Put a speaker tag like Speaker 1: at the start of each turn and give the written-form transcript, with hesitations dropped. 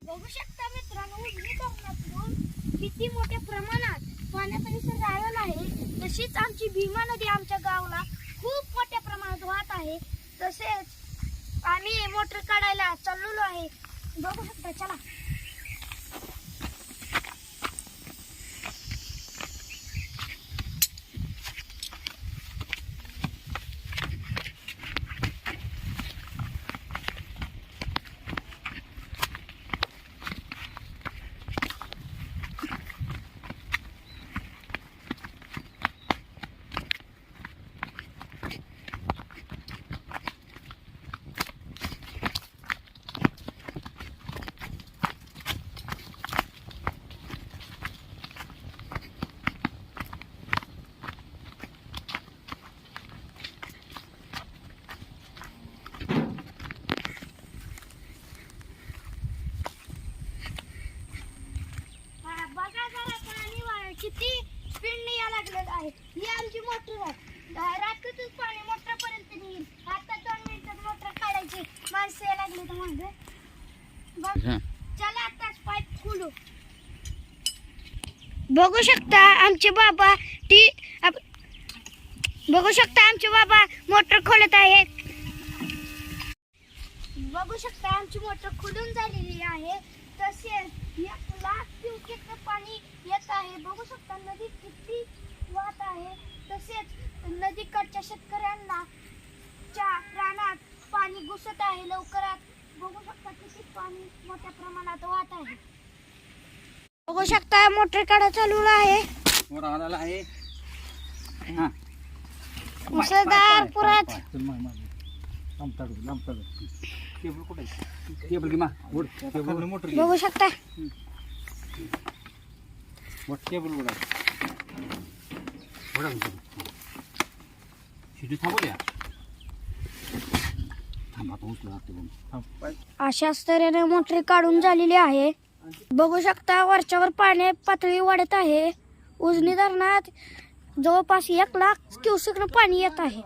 Speaker 1: बघू शकता मित्रांनो, उजनी धरणातून किती मोठ्या प्रमाणात पाण्याचा विसर्ग झालेला आहे. तशीच आमची भीमा नदी आमच्या गावाला खूप मोठ्या प्रमाणात वाहत आहे. तसेच आम्ही मोटर काढायला चाललेलो आहे. बघू शकता, चला. किती स्पीडने या लागलेलं आहे. ही आमची मोटर आहे. रात्रीतून पाणी मोटरपर्यंत येईल. आता 2 मिनिटात मोटर काढायची. माणसं या लागले तर मागे बघ. चला आताच पाईप खोलू. बघू शकता आमचे बाबा बघू शकता आमचे बाबा मोटर खोलत आहेत. बघू शकता आमची मोटर खोलून झालेली आहे. तसेच 1 लाख क्युसेक पाणी येत आहे. बघू शकता नदी किती वाहत आहे. तसेच नदीकडच्या शेतकऱ्यांना रानात पाणी घुसत आहे लवकरात. बघू शकता किती पाणी मोठ्या प्रमाणात वाहत आहे. बघू शकता मोटर काढा चालू आहे. मुसळधार पुरात बघू शकता. अशाच तऱ्हेने मोटर काढून झालेली आहे. बघू शकता वरच्यावर पाणी पातळी वाढत आहे. उजनी धरणात जवळपास 1 लाख क्युसेक पाणी येत आहे.